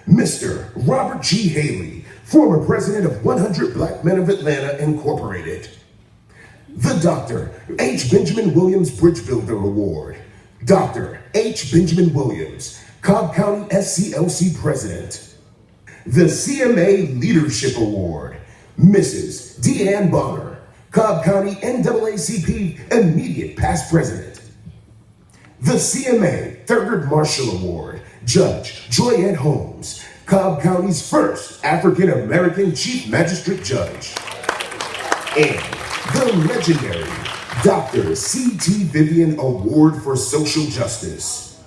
Mr. Robert G. Haley, former president of 100 Black Men of Atlanta, Incorporated. The Dr. H. Benjamin Williams Bridge Builder Award. Dr. H. Benjamin Williams, Cobb County SCLC President. The CMA Leadership Award. Mrs. Deanne Bonner, Cobb County NAACP Immediate Past President. The CMA Thurgood Marshall Award, Judge Joyette Holmes, Cobb County's first African American Chief Magistrate Judge. And the legendary Dr. C.T. Vivian Award for Social Justice.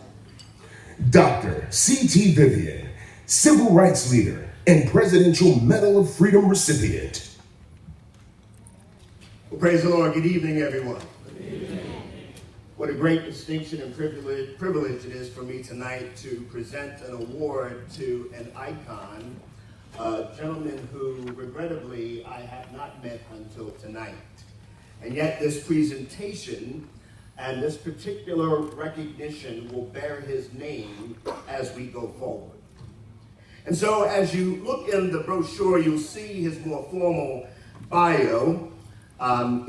Dr. C.T. Vivian, Civil Rights Leader and Presidential Medal of Freedom recipient. Well, praise the Lord. Good evening, everyone. Good evening. What a great distinction and privilege it is for me tonight to present an award to an icon, a gentleman who, regrettably, I have not met until tonight. And yet this presentation and this particular recognition will bear his name as we go forward. And so as you look in the brochure, you'll see his more formal bio.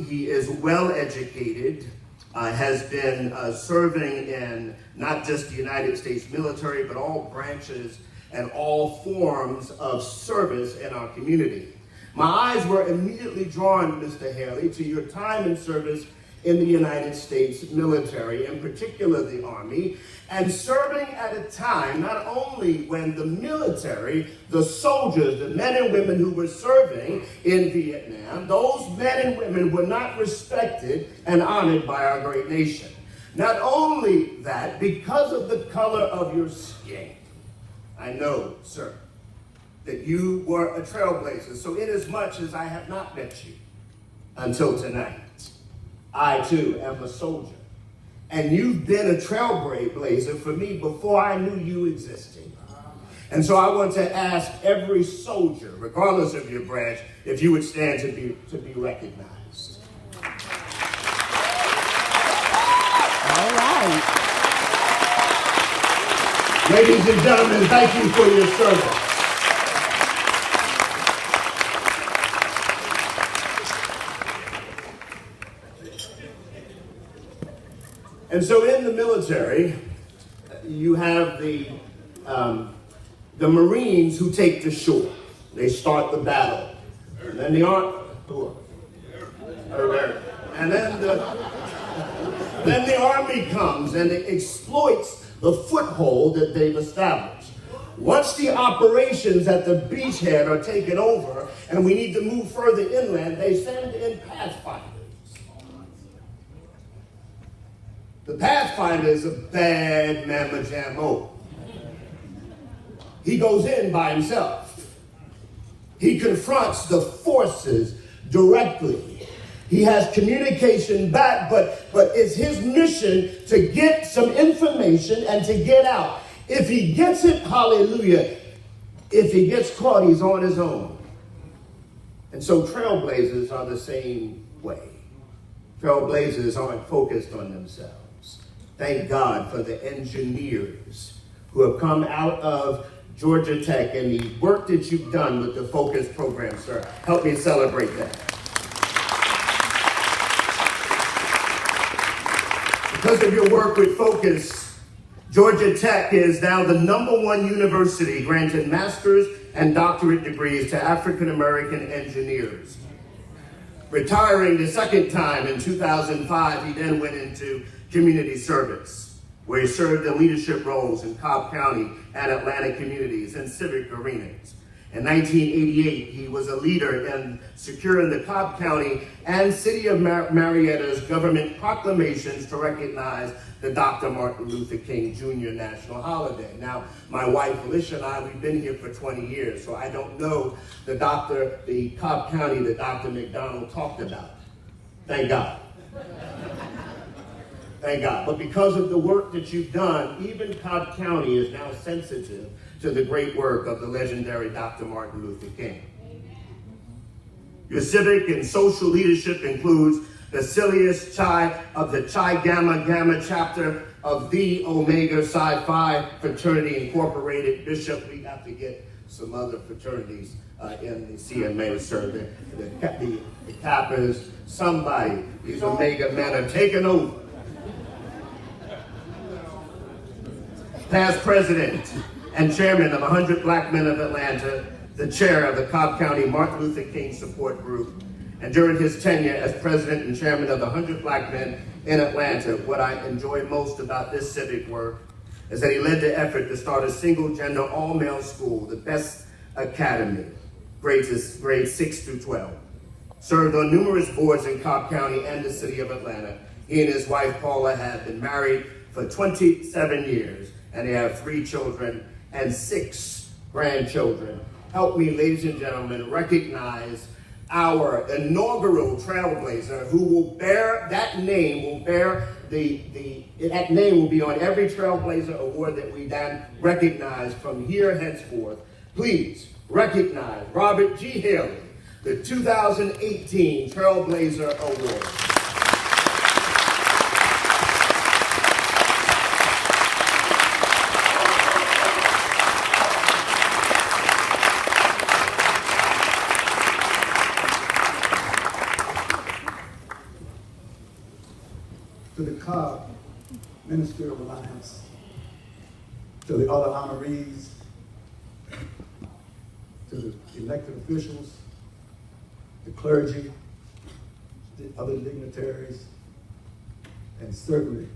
He is well educated, has been serving in not just the United States military, but all branches and all forms of service in our community. My eyes were immediately drawn, Mr. Haley, to your time in service in the United States military, in particular the Army, and serving at a time not only when the military, the soldiers, the men and women who were serving in Vietnam, those men and women were not respected and honored by our great nation. Not only that, because of the color of your skin, I know, sir, that you were a trailblazer. So inasmuch as I have not met you until tonight, I too am a soldier. And you've been a trailblazer for me before I knew you existed. And so I want to ask every soldier, regardless of your branch, if you would stand to be recognized. All right. Ladies and gentlemen, thank you for your service. And so in the military, you have the Marines who take the shore. They start the battle. And then the Army comes and it exploits the foothold that they've established. Once the operations at the beachhead are taken over and we need to move further inland, they send in pathfinders. The Pathfinder is a bad mamma jammo. He goes in by himself. He confronts the forces directly. He has communication back, but it's his mission to get some information and to get out. If he gets it, hallelujah. If he gets caught, he's on his own. And so trailblazers are the same way. Trailblazers aren't focused on themselves. Thank God for the engineers who have come out of Georgia Tech and the work that you've done with the Focus program, sir. Help me celebrate that. Because of your work with Focus, Georgia Tech is now the #1 university granting master's and doctorate degrees to African American engineers. Retiring the second time in 2005, he then went into community service, where he served in leadership roles in Cobb County and Atlanta communities and civic arenas. In 1988, he was a leader in securing the Cobb County and City of Marietta's government proclamations to recognize the Dr. Martin Luther King Jr. National Holiday. Now, my wife, Alicia, and I, we've been here for 20 years, so I don't know the Cobb County that Dr. McDonald talked about. Thank God. Thank God. But because of the work that you've done, even Cobb County is now sensitive to the great work of the legendary Dr. Martin Luther King. Your civic and social leadership includes the Silius Chi of the Chi Gamma Gamma chapter of the Omega Psi Phi Fraternity Incorporated. Bishop, we have to get some other fraternities in the CMA, sir. The Kappas, somebody. These Omega men are taking over. Past president and chairman of 100 Black Men of Atlanta, the chair of the Cobb County Martin Luther King Support Group, and during his tenure as president and chairman of the 100 Black Men in Atlanta, what I enjoy most about this civic work is that he led the effort to start a single-gender, all-male school, the best academy, grades 6 through 12. Served on numerous boards in Cobb County and the city of Atlanta. He and his wife, Paula, have been married for 27 years, and they have 3 children and 6 grandchildren. Help me, ladies and gentlemen, recognize our inaugural trailblazer who will bear that name, that name will be on every Trailblazer Award that we then recognize from here henceforth. Please recognize Robert G. Haley, the 2018 Trailblazer Award. To the Cobb Ministerial Alliance, to the other honorees, to the elected officials, the clergy, the other dignitaries, and certainly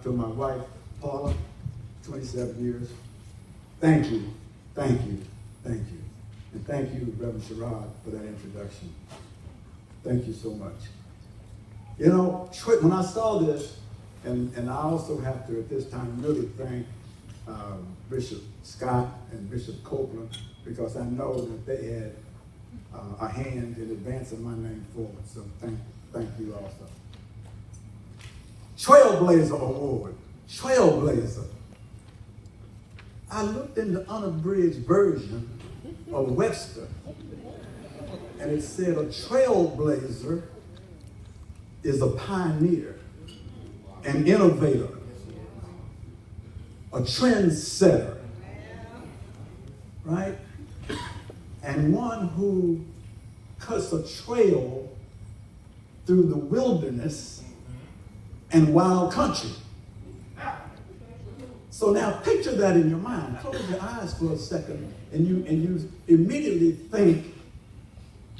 to my wife, Paula, 27 years. Thank you, thank you, thank you. And thank you, Reverend Sherrod, for that introduction. Thank you so much. You know, when I saw this, and I also have to at this time really thank Bishop Scott and Bishop Copeland, because I know that they had a hand in advancing my name forward. So thank you also. Trailblazer Award, Trailblazer. I looked in the unabridged version of Webster, and it said a trailblazer is a pioneer, an innovator, a trendsetter, right? And one who cuts a trail through the wilderness and wild country. So now picture that in your mind. Close your eyes for a second, and you immediately think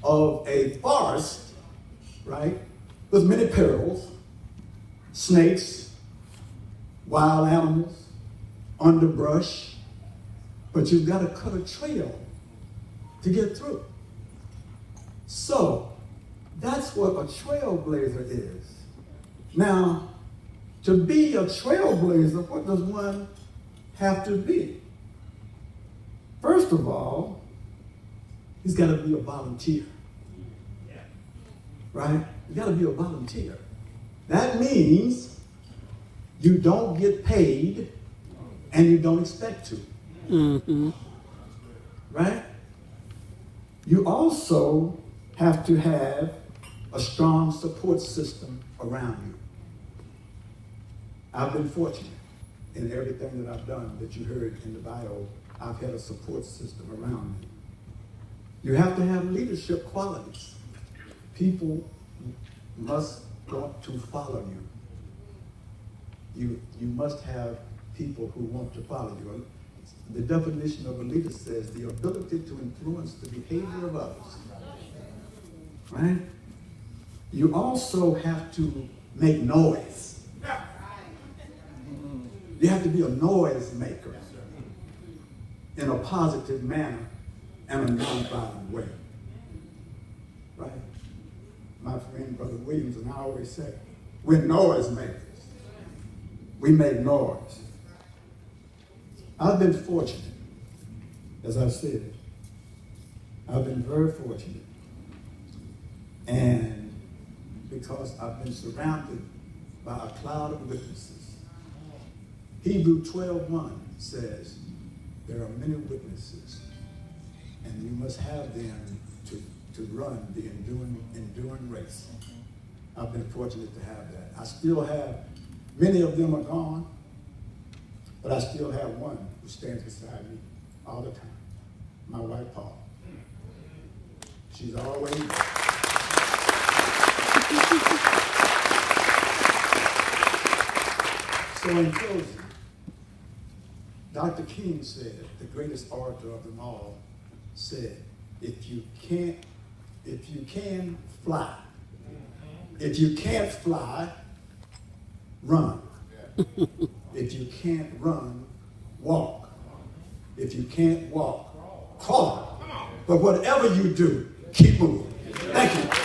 of a forest, right? With many perils, snakes, wild animals, underbrush, but you've got to cut a trail to get through. So that's what a trailblazer is. Now, to be a trailblazer, what does one have to be? First of all, he's got to be a volunteer, right? You got to be a volunteer. That means you don't get paid and you don't expect to. Mm-hmm. Right? You also have to have a strong support system around you. I've been fortunate in everything that I've done that you heard in the bio. I've had a support system around me. You have to have leadership qualities. People must want to follow you. You must have people who want to follow you. The definition of a leader says the ability to influence the behavior of others. Right? You also have to make noise. You have to be a noise maker in a positive manner and a nonviolent way. Right? My friend, Brother Williams, and I always say, we're noise makers. We make noise. I've been fortunate, as I said. I've been very fortunate. And because I've been surrounded by a cloud of witnesses. Hebrew 12:1 says, there are many witnesses, and you must have them to run the enduring race. I've been fortunate to have that. I still have Many of them are gone, but I still have one who stands beside me all the time, my wife, Paul. She's always there. So in closing, Dr. King said, the greatest orator of them all, said, if you can fly, if you can't fly, run. If you can't run, walk. If you can't walk, crawl. But whatever you do, keep moving. Thank you.